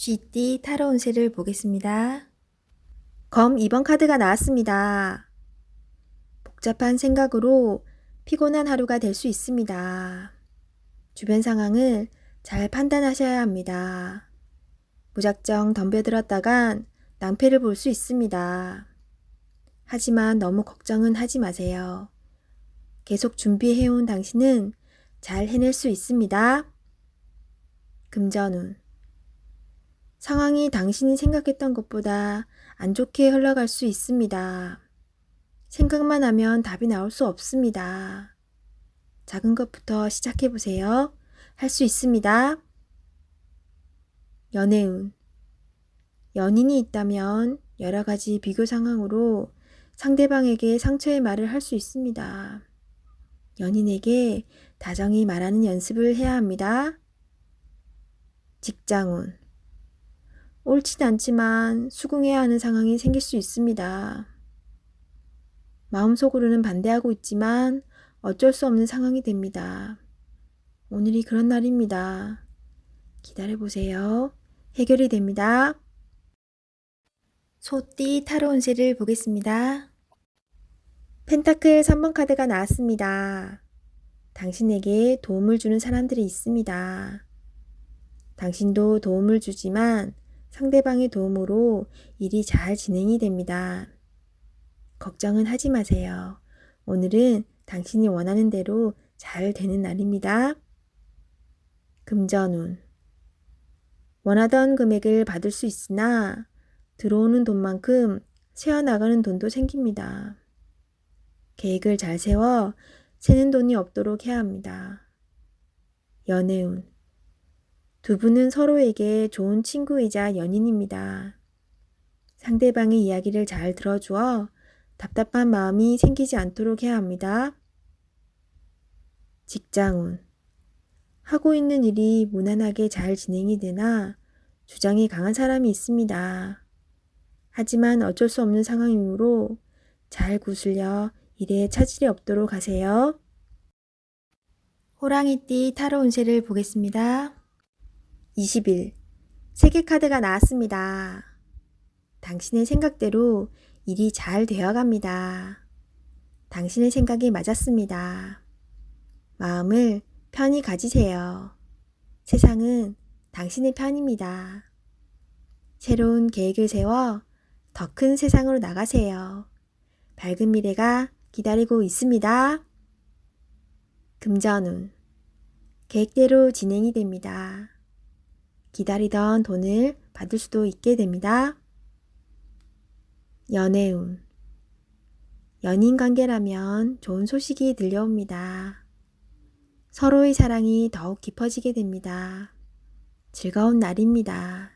쥐띠 타로 운세를 보겠습니다. 검 2번 카드가 나왔습니다. 복잡한 생각으로 피곤한 하루가 될 수 있습니다. 주변 상황을 잘 판단하셔야 합니다. 무작정 덤벼들었다간 낭패를 볼 수 있습니다. 하지만 너무 걱정은 하지 마세요. 계속 준비해온 당신은 잘 해낼 수 있습니다. 금전운. 상황이 당신이 생각했던 것보다 안 좋게 흘러갈 수 있습니다. 생각만 하면 답이 나올 수 없습니다. 작은 것부터 시작해보세요. 할 수 있습니다. 연애운. 연인이 있다면 여러 가지 비교 상황으로 상대방에게 상처의 말을 할 수 있습니다. 연인에게 다정히 말하는 연습을 해야 합니다. 직장운. 옳진 않지만 수긍해야 하는 상황이 생길 수 있습니다. 마음속으로는 반대하고 있지만 어쩔 수 없는 상황이 됩니다. 오늘이 그런 날입니다. 기다려보세요. 해결이 됩니다. 소띠 타로 운세를 보겠습니다. 펜타클 3번 카드가 나왔습니다. 당신에게 도움을 주는 사람들이 있습니다. 당신도 도움을 주지만 상대방의 도움으로 일이 잘 진행이 됩니다. 걱정은 하지 마세요. 오늘은 당신이 원하는 대로 잘 되는 날입니다. 금전운. 원하던 금액을 받을 수 있으나 들어오는 돈만큼 새어나가는 돈도 생깁니다. 계획을 잘 세워 새는 돈이 없도록 해야 합니다. 연애운. 두 분은 서로에게 좋은 친구이자 연인입니다. 상대방의 이야기를 잘 들어주어 답답한 마음이 생기지 않도록 해야 합니다. 직장운. 하고 있는 일이 무난하게 잘 진행이 되나 주장이 강한 사람이 있습니다. 하지만 어쩔 수 없는 상황이므로 잘 구슬려 일에 차질이 없도록 하세요. 호랑이띠 타로 운세를 보겠습니다. 20일 세계 카드가 나왔습니다. 당신의 생각대로 일이 잘 되어갑니다. 당신의 생각이 맞았습니다. 마음을 편히 가지세요. 세상은 당신의 편입니다. 새로운 계획을 세워 더 큰 세상으로 나가세요. 밝은 미래가 기다리고 있습니다. 금전운. 계획대로 진행이 됩니다. 기다리던 돈을 받을 수도 있게 됩니다. 연애운. 연인 관계라면 좋은 소식이 들려옵니다. 서로의 사랑이 더욱 깊어지게 됩니다. 즐거운 날입니다.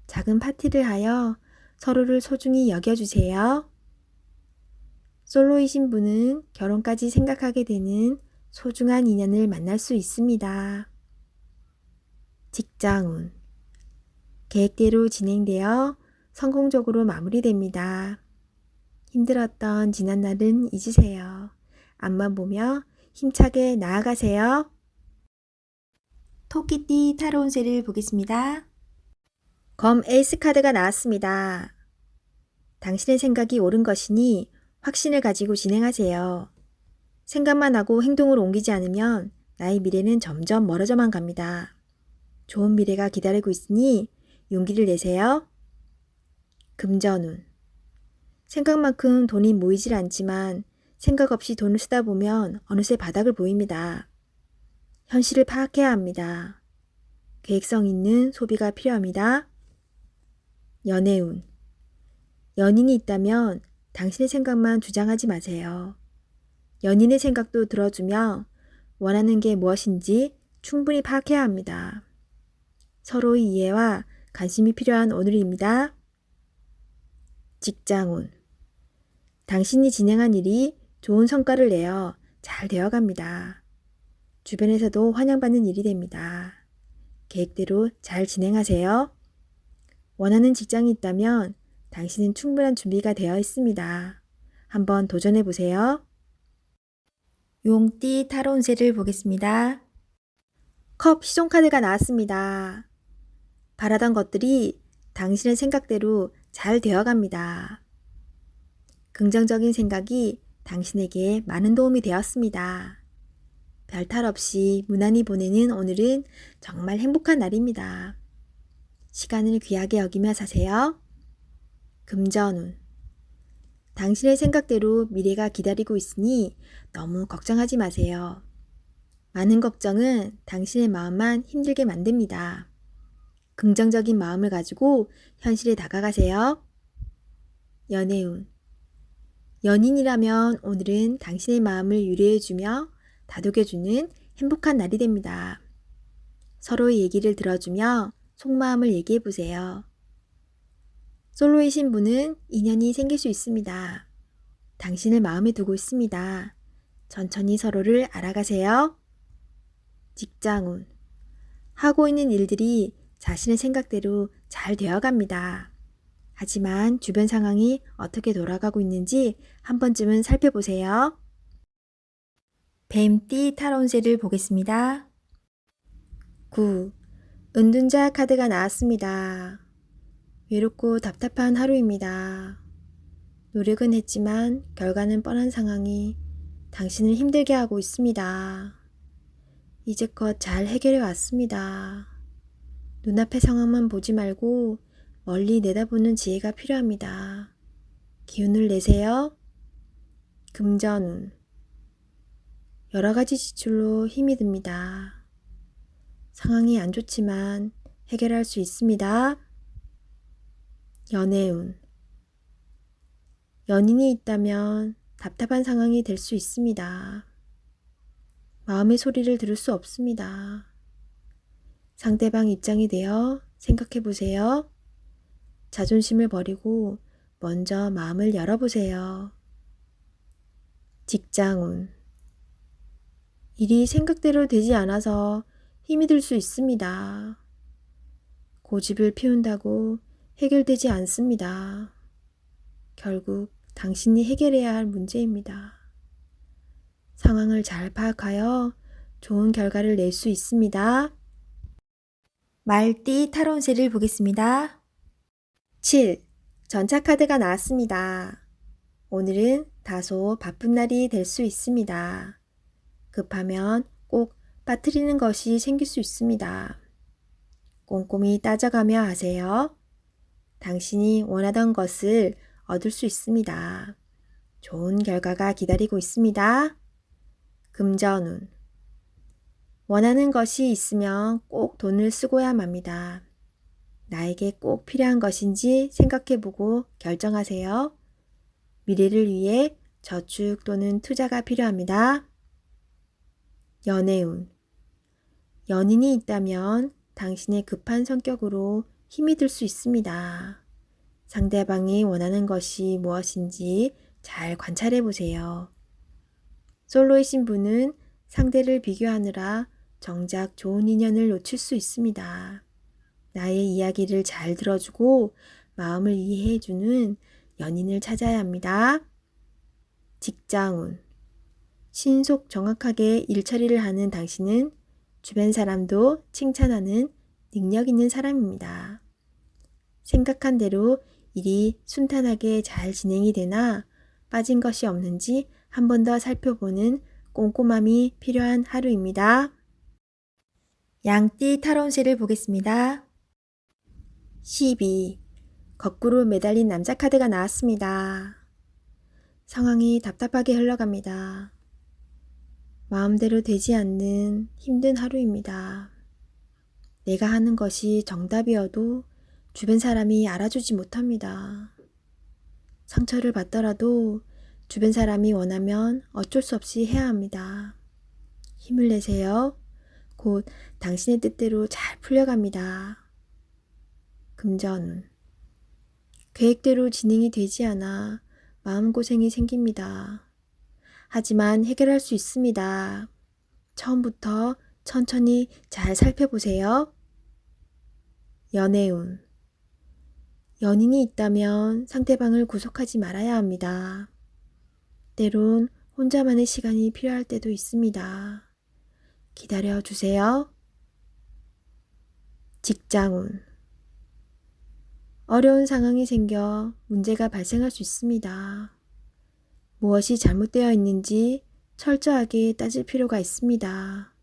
작은 파티를 하여 서로를 소중히 여겨주세요. 솔로이신 분은 결혼까지 생각하게 되는 소중한 인연을 만날 수 있습니다. 직장운. 계획대로 진행되어 성공적으로 마무리됩니다. 힘들었던 지난날은 잊으세요. 앞만 보며 힘차게 나아가세요. 토끼띠 타로 운세를 보겠습니다. 검 에이스 카드가 나왔습니다. 당신의 생각이 옳은 것이니 확신을 가지고 진행하세요. 생각만 하고 행동으로 옮기지 않으면 나의 미래는 점점 멀어져만 갑니다. 좋은 미래가 기다리고 있으니 용기를 내세요. 금전운. 생각만큼 돈이 모이질 않지만 생각 없이 돈을 쓰다 보면 어느새 바닥을 보입니다. 현실을 파악해야 합니다. 계획성 있는 소비가 필요합니다. 연애운. 연인이 있다면 당신의 생각만 주장하지 마세요. 연인의 생각도 들어주며 원하는 게 무엇인지 충분히 파악해야 합니다. 서로의 이해와 관심이 필요한 오늘입니다. 직장운. 당신이 진행한 일이 좋은 성과를 내어 잘 되어갑니다. 주변에서도 환영받는 일이 됩니다. 계획대로 잘 진행하세요. 원하는 직장이 있다면 당신은 충분한 준비가 되어 있습니다. 한번 도전해 보세요. 용띠 타로 운세를 보겠습니다. 컵 시종 카드가 나왔습니다. 바라던 것들이 당신의 생각대로 잘 되어갑니다. 긍정적인 생각이 당신에게 많은 도움이 되었습니다. 별탈 없이 무난히 보내는 오늘은 정말 행복한 날입니다. 시간을 귀하게 여기며 사세요. 금전운. 당신의 생각대로 미래가 기다리고 있으니 너무 걱정하지 마세요. 많은 걱정은 당신의 마음만 힘들게 만듭니다. 긍정적인 마음을 가지고 현실에 다가가세요. 연애운. 연인이라면 오늘은 당신의 마음을 유래해주며 다독여주는 행복한 날이 됩니다. 서로의 얘기를 들어주며 속마음을 얘기해보세요. 솔로이신 분은 인연이 생길 수 있습니다. 당신을 마음에 두고 있습니다. 천천히 서로를 알아가세요. 직장운. 하고 있는 일들이 자신의 생각대로 잘 되어갑니다. 하지만 주변 상황이 어떻게 돌아가고 있는지 한 번쯤은 살펴보세요. 뱀띠 타로운세를 보겠습니다. 9. 은둔자 카드가 나왔습니다. 외롭고 답답한 하루입니다. 노력은 했지만 결과는 뻔한 상황이 당신을 힘들게 하고 있습니다. 이제껏 잘 해결해 왔습니다. 눈앞의 상황만 보지 말고 멀리 내다보는 지혜가 필요합니다. 기운을 내세요. 금전운. 여러 가지 지출로 힘이 듭니다. 상황이 안 좋지만 해결할 수 있습니다. 연애운. 연인이 있다면 답답한 상황이 될 수 있습니다. 마음의 소리를 들을 수 없습니다. 상대방 입장이 되어 생각해 보세요. 자존심을 버리고 먼저 마음을 열어보세요. 직장운. 일이 생각대로 되지 않아서 힘이 들 수 있습니다. 고집을 피운다고 해결되지 않습니다. 결국 당신이 해결해야 할 문제입니다. 상황을 잘 파악하여 좋은 결과를 낼 수 있습니다. 말띠 타로운세를 보겠습니다. 7. 전차 카드가 나왔습니다. 오늘은 다소 바쁜 날이 될 수 있습니다. 급하면 꼭 빠뜨리는 것이 생길 수 있습니다. 꼼꼼히 따져가며 하세요. 당신이 원하던 것을 얻을 수 있습니다. 좋은 결과가 기다리고 있습니다. 금전운. 원하는 것이 있으면 꼭 돈을 쓰고야 맙니다. 나에게 꼭 필요한 것인지 생각해보고 결정하세요. 미래를 위해 저축 또는 투자가 필요합니다. 연애운. 연인이 있다면 당신의 급한 성격으로 힘이 들 수 있습니다. 상대방이 원하는 것이 무엇인지 잘 관찰해 보세요. 솔로이신 분은 상대를 비교하느라 정작 좋은 인연을 놓칠 수 있습니다. 나의 이야기를 잘 들어주고 마음을 이해해주는 연인을 찾아야 합니다. 직장운. 신속 정확하게 일처리를 하는 당신은 주변 사람도 칭찬하는 능력 있는 사람입니다. 생각한 대로 일이 순탄하게 잘 진행이 되나 빠진 것이 없는지 한 번 더 살펴보는 꼼꼼함이 필요한 하루입니다. 양띠 타로운세를 보겠습니다. 12. 거꾸로 매달린 남자 카드가 나왔습니다. 상황이 답답하게 흘러갑니다. 마음대로 되지 않는 힘든 하루입니다. 내가 하는 것이 정답이어도 주변 사람이 알아주지 못합니다. 상처를 받더라도 주변 사람이 원하면 어쩔 수 없이 해야 합니다. 힘을 내세요. 곧 당신의 뜻대로 잘 풀려갑니다. 금전운. 계획대로 진행이 되지 않아 마음고생이 생깁니다. 하지만 해결할 수 있습니다. 처음부터 천천히 잘 살펴보세요. 연애운. 연인이 있다면 상대방을 구속하지 말아야 합니다. 때론 혼자만의 시간이 필요할 때도 있습니다. 기다려 주세요. 직장운. 어려운 상황이 생겨 문제가 발생할 수 있습니다. 무엇이 잘못되어 있는지 철저하게 따질 필요가 있습니다.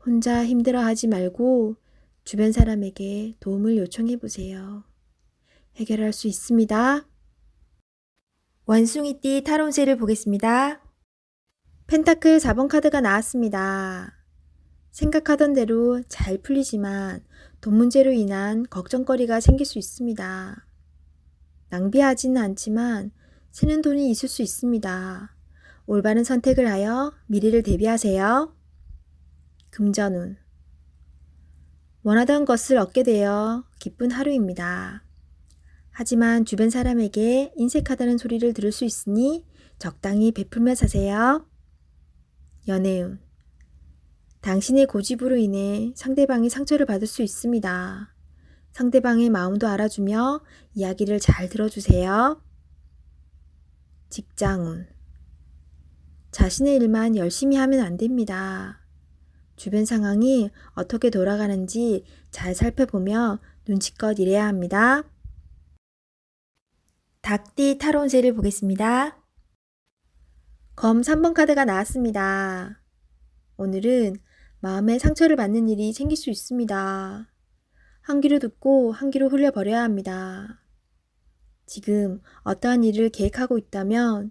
혼자 힘들어하지 말고 주변 사람에게 도움을 요청해 보세요. 해결할 수 있습니다. 원숭이띠 타로운세를 보겠습니다. 펜타클 4번 카드가 나왔습니다. 생각하던 대로 잘 풀리지만 돈 문제로 인한 걱정거리가 생길 수 있습니다. 낭비하지는 않지만 새는 돈이 있을 수 있습니다. 올바른 선택을 하여 미래를 대비하세요. 금전운. 원하던 것을 얻게 되어 기쁜 하루입니다. 하지만 주변 사람에게 인색하다는 소리를 들을 수 있으니 적당히 베풀며 사세요. 연애운. 당신의 고집으로 인해 상대방이 상처를 받을 수 있습니다. 상대방의 마음도 알아주며 이야기를 잘 들어주세요. 직장운. 자신의 일만 열심히 하면 안 됩니다. 주변 상황이 어떻게 돌아가는지 잘 살펴보며 눈치껏 일해야 합니다. 닭띠 타로운세를 보겠습니다. 검 3번 카드가 나왔습니다. 오늘은 마음에 상처를 받는 일이 생길 수 있습니다. 한 귀로 듣고 한 귀로 흘려버려야 합니다. 지금 어떠한 일을 계획하고 있다면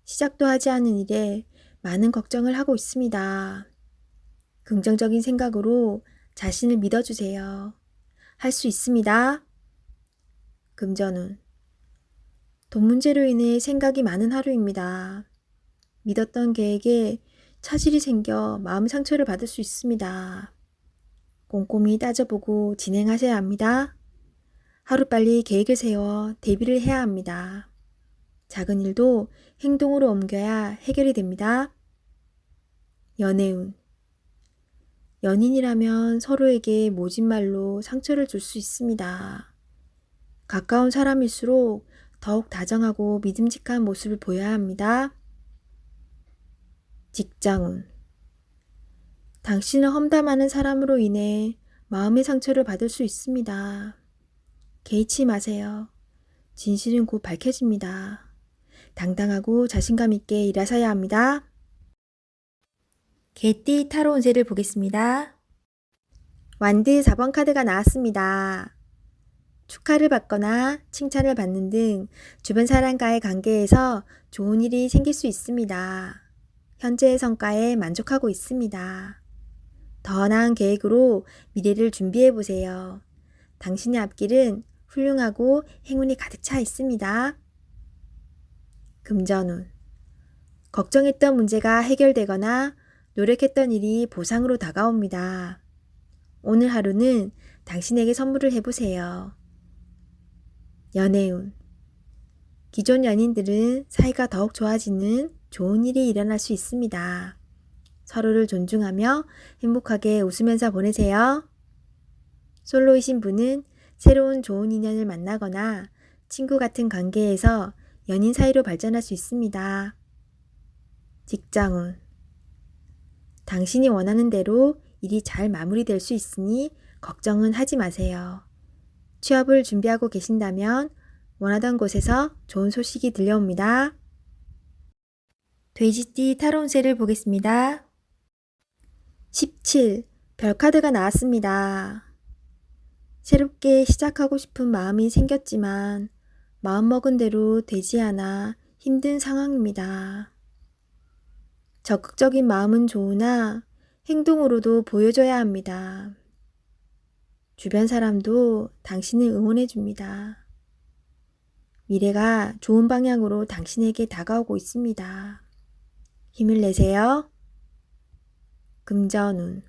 시작도 하지 않은 일에 많은 걱정을 하고 있습니다. 긍정적인 생각으로 자신을 믿어주세요. 할 수 있습니다. 금전운. 돈 문제로 인해 생각이 많은 하루입니다. 믿었던 계획에 차질이 생겨 마음 상처를 받을 수 있습니다. 꼼꼼히 따져보고 진행하셔야 합니다. 하루빨리 계획을 세워 대비를 해야 합니다. 작은 일도 행동으로 옮겨야 해결이 됩니다. 연애운. 연인이라면 서로에게 모진 말로 상처를 줄 수 있습니다. 가까운 사람일수록 더욱 다정하고 믿음직한 모습을 보여야 합니다. 직장운. 당신을 험담하는 사람으로 인해 마음의 상처를 받을 수 있습니다. 개의치 마세요. 진실은 곧 밝혀집니다. 당당하고 자신감 있게 일하셔야 합니다. 개띠 타로 운세를 보겠습니다. 완드 4번 카드가 나왔습니다. 축하를 받거나 칭찬을 받는 등 주변 사람과의 관계에서 좋은 일이 생길 수 있습니다. 현재의 성과에 만족하고 있습니다. 더 나은 계획으로 미래를 준비해 보세요. 당신의 앞길은 훌륭하고 행운이 가득 차 있습니다. 금전운. 걱정했던 문제가 해결되거나 노력했던 일이 보상으로 다가옵니다. 오늘 하루는 당신에게 선물을 해보세요. 연애운. 기존 연인들은 사이가 더욱 좋아지는 좋은 일이 일어날 수 있습니다. 서로를 존중하며 행복하게 웃으면서 보내세요. 솔로이신 분은 새로운 좋은 인연을 만나거나 친구 같은 관계에서 연인 사이로 발전할 수 있습니다. 직장운. 당신이 원하는 대로 일이 잘 마무리될 수 있으니 걱정은 하지 마세요. 취업을 준비하고 계신다면 원하던 곳에서 좋은 소식이 들려옵니다. 돼지띠 타로 운세를 보겠습니다. 17. 별카드가 나왔습니다. 새롭게 시작하고 싶은 마음이 생겼지만 마음먹은 대로 되지 않아 힘든 상황입니다. 적극적인 마음은 좋으나 행동으로도 보여줘야 합니다. 주변 사람도 당신을 응원해 줍니다. 미래가 좋은 방향으로 당신에게 다가오고 있습니다. 힘을 내세요. 금전운.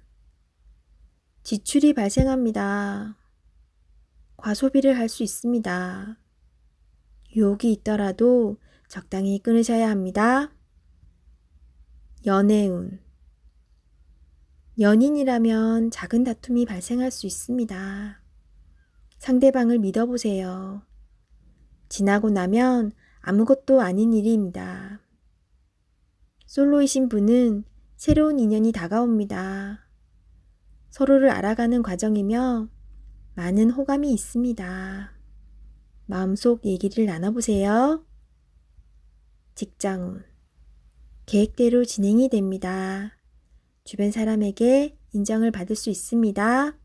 지출이 발생합니다. 과소비를 할 수 있습니다. 유혹이 있더라도 적당히 끊으셔야 합니다. 연애운. 연인이라면 작은 다툼이 발생할 수 있습니다. 상대방을 믿어보세요. 지나고 나면 아무것도 아닌 일입니다. 솔로이신 분은 새로운 인연이 다가옵니다. 서로를 알아가는 과정이며 많은 호감이 있습니다. 마음속 얘기를 나눠보세요. 직장운. 계획대로 진행이 됩니다. 주변 사람에게 인정을 받을 수 있습니다.